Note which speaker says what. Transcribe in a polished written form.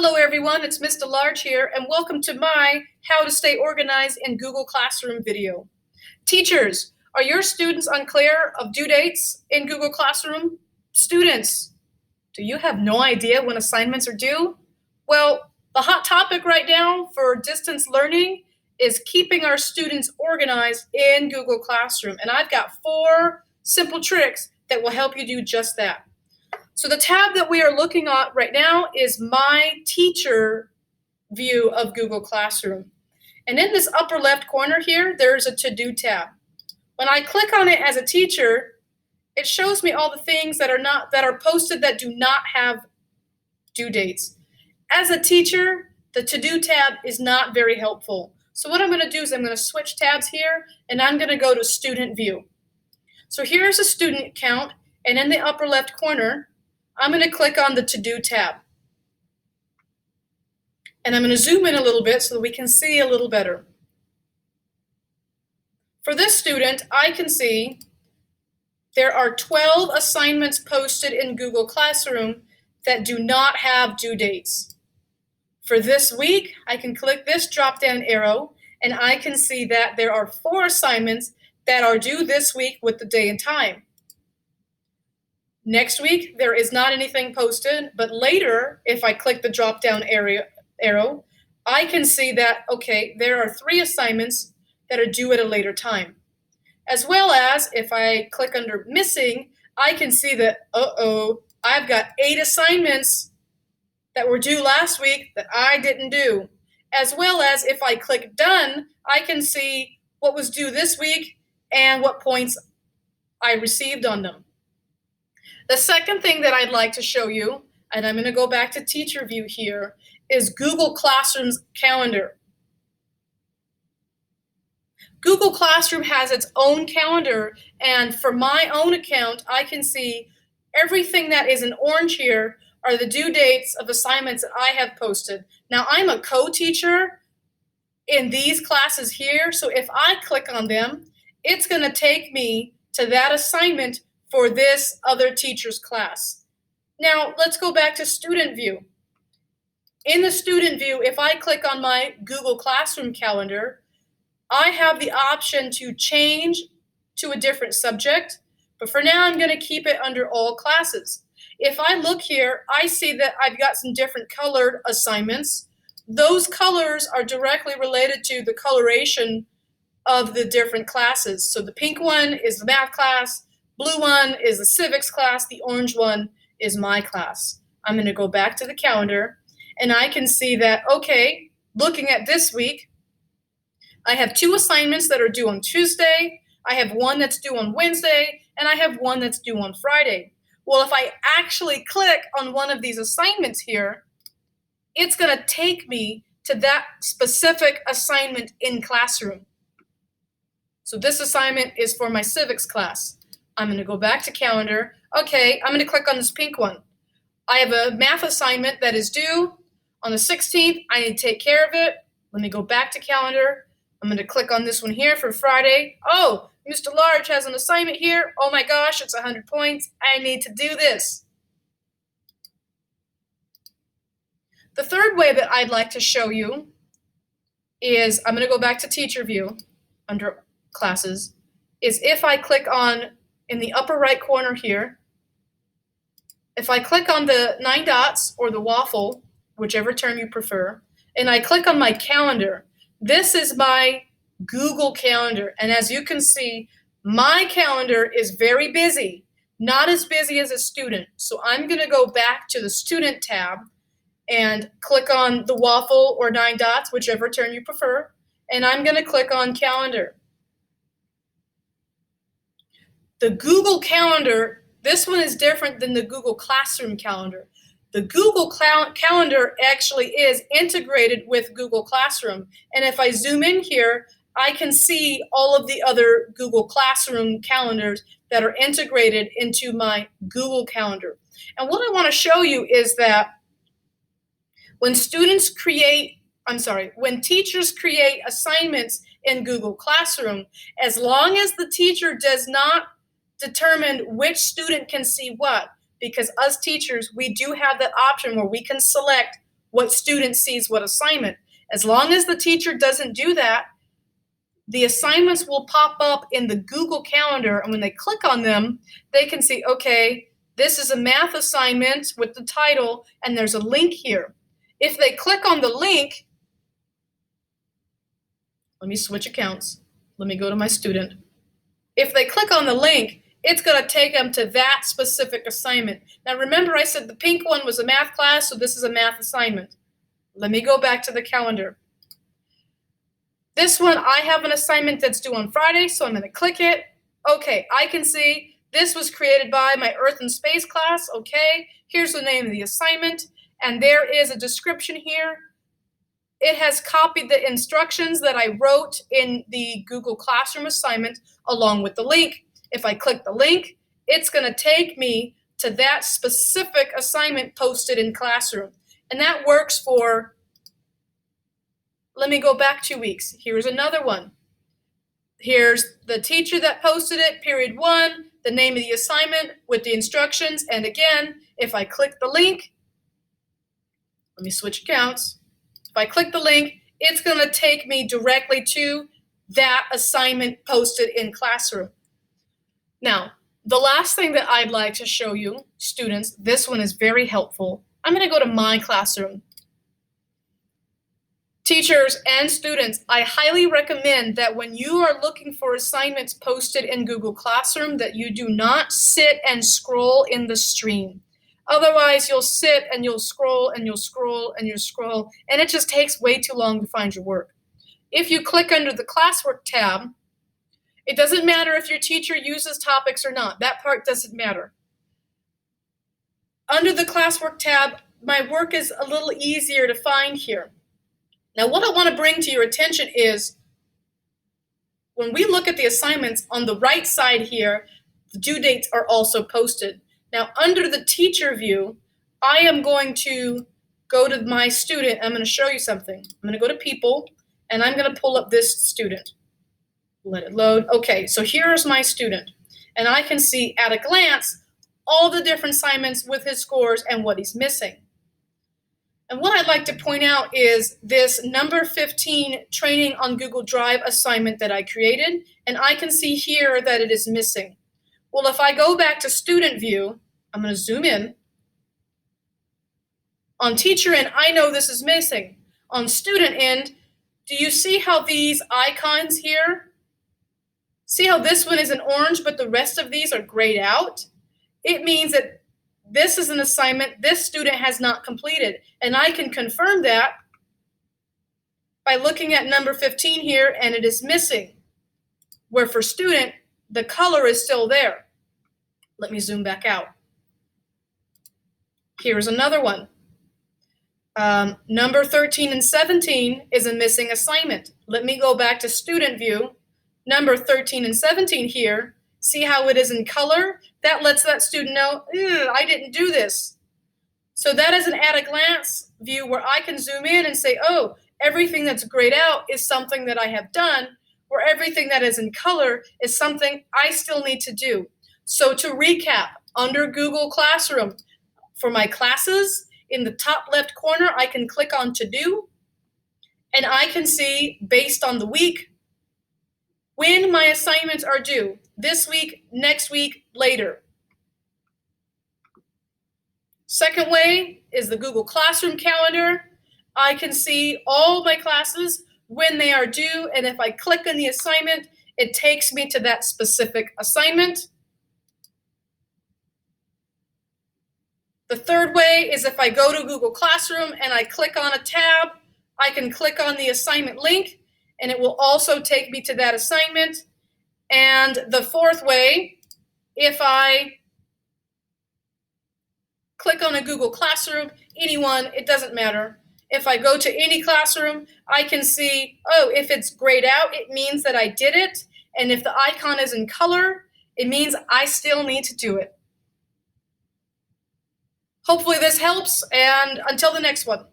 Speaker 1: Hello everyone, it's Mr. Large here, and welcome to my How to Stay Organized in Google Classroom video. Teachers, are your students unclear of due dates in Google Classroom? Students, do you have no idea when assignments are due? Well, the hot topic right now for distance learning is keeping our students organized in Google Classroom, and I've got 4 simple tricks that will help you do just that. So the tab that we are looking at right now is My Teacher view of Google Classroom. And in this upper left corner here, there's a To-Do tab. When I click on it as a teacher, it shows me all the things that are posted that do not have due dates. As a teacher, the To-Do tab is not very helpful. So what I'm going to do is I'm going to switch tabs here, and I'm going to go to Student View. So here's a student account, and in the upper left corner, I'm going to click on the To-Do tab. And I'm going to zoom in a little bit so that we can see a little better. For this student, I can see there are 12 assignments posted in Google Classroom that do not have due dates. For this week, I can click this drop-down arrow, and I can see that there are 4 assignments that are due this week with the day and time. Next week, there is not anything posted, but later, if I click the drop-down arrow, I can see that, okay, there are 3 assignments that are due at a later time. As well as, if I click under Missing, I can see that, I've got 8 assignments that were due last week that I didn't do. As well as, if I click Done, I can see what was due this week and what points I received on them. The second thing that I'd like to show you, and I'm going to go back to Teacher View here, is Google Classroom's calendar. Google Classroom has its own calendar, and for my own account, I can see everything that is in orange here are the due dates of assignments that I have posted. Now, I'm a co-teacher in these classes here, so if I click on them, it's going to take me to that assignment for this other teacher's class. Now, let's go back to Student View. In the Student View, if I click on my Google Classroom calendar, I have the option to change to a different subject, but for now, I'm going to keep it under all classes. If I look here, I see that I've got some different colored assignments. Those colors are directly related to the coloration of the different classes. So the pink one is the math class, blue one is the civics class, the orange one is my class. I'm going to go back to the calendar, and I can see that, okay, looking at this week, I have 2 assignments that are due on Tuesday, I have 1 that's due on Wednesday, and I have 1 that's due on Friday. Well, if I actually click on one of these assignments here, it's going to take me to that specific assignment in Classroom. So this assignment is for my civics class. I'm going to go back to calendar. Okay, I'm going to click on this pink one. I have a math assignment that is due on the 16th. I need to take care of it. Let me go back to calendar. I'm going to click on this one here for Friday. Oh, Mr. Large has an assignment here. Oh my gosh, it's 100 points. I need to do this. The third way that I'd like to show you is, I'm going to go back to Teacher View under Classes, is if I click on, in the upper right corner here, if I click on the 9 dots or the waffle, whichever term you prefer, and I click on my calendar, this is my Google Calendar. And as you can see, my calendar is very busy, not as busy as a student. So I'm going to go back to the Student tab and click on the waffle or 9 dots, whichever term you prefer, and I'm going to click on Calendar. The Google Calendar, this one is different than the Google Classroom Calendar. The Google Calendar actually is integrated with Google Classroom. And if I zoom in here, I can see all of the other Google Classroom calendars that are integrated into my Google Calendar. And what I want to show you is that when teachers create assignments in Google Classroom, as long as the teacher does not determine which student can see what, because us teachers, we do have that option where we can select what student sees what assignment. As long as the teacher doesn't do that, the assignments will pop up in the Google Calendar, and when they click on them, they can see, okay, this is a math assignment with the title, and there's a link here. If they click on the link, let me switch accounts. Let me go to my student. If they click on the link, it's going to take them to that specific assignment. Now remember, I said the pink one was a math class, so this is a math assignment. Let me go back to the calendar. This one, I have an assignment that's due on Friday, so I'm going to click it. Okay, I can see this was created by my Earth and Space class. Okay, here's the name of the assignment, and there is a description here. It has copied the instructions that I wrote in the Google Classroom assignment along with the link. If I click the link, it's going to take me to that specific assignment posted in Classroom. And that works for, let me go back 2 weeks. Here's another one. Here's the teacher that posted it, period 1, the name of the assignment with the instructions. And again, if I click the link, let me switch accounts. If I click the link, it's going to take me directly to that assignment posted in Classroom. Now, the last thing that I'd like to show you, students, this one is very helpful. I'm going to go to my classroom. Teachers and students, I highly recommend that when you are looking for assignments posted in Google Classroom, that you do not sit and scroll in the stream. Otherwise, you'll sit and you'll scroll and you'll scroll and you'll scroll, and it just takes way too long to find your work. If you click under the Classwork tab, it doesn't matter if your teacher uses topics or not. That part doesn't matter. Under the Classwork tab, my work is a little easier to find here. Now, what I want to bring to your attention is when we look at the assignments on the right side here, the due dates are also posted. Now, under the teacher view, I am going to go to my student. I'm going to show you something. I'm going to go to people, and I'm going to pull up this student. Let it load. Okay, so here's my student, and I can see at a glance all the different assignments with his scores and what he's missing. And what I'd like to point out is this number 15 training on Google Drive assignment that I created, and I can see here that it is missing. Well, if I go back to student view, I'm going to zoom in. On teacher end, I know this is missing. On student end, do you see how these icons here? See how this one is in orange, but the rest of these are grayed out? It means that this is an assignment this student has not completed. And I can confirm that by looking at number 15 here, and it is missing. Where for student, the color is still there. Let me zoom back out. Here's another one. Number 13 and 17 is a missing assignment. Let me go back to student view. Number 13 and 17 here, see how it is in color? That lets that student know, I didn't do this. So that is an at-a-glance view where I can zoom in and say, oh, everything that's grayed out is something that I have done, where everything that is in color is something I still need to do. So to recap, under Google Classroom, for my classes, in the top left corner, I can click on To Do, and I can see, based on the week, when my assignments are due. This week, next week, later. Second way is the Google Classroom calendar. I can see all my classes, when they are due, and if I click on the assignment, it takes me to that specific assignment. The third way is if I go to Google Classroom and I click on a tab, I can click on the assignment link, and it will also take me to that assignment. And the fourth way, if I click on a Google Classroom, anyone, it doesn't matter. If I go to any classroom, I can see, oh, if it's grayed out, it means that I did it. And if the icon is in color, it means I still need to do it. Hopefully this helps, and until the next one.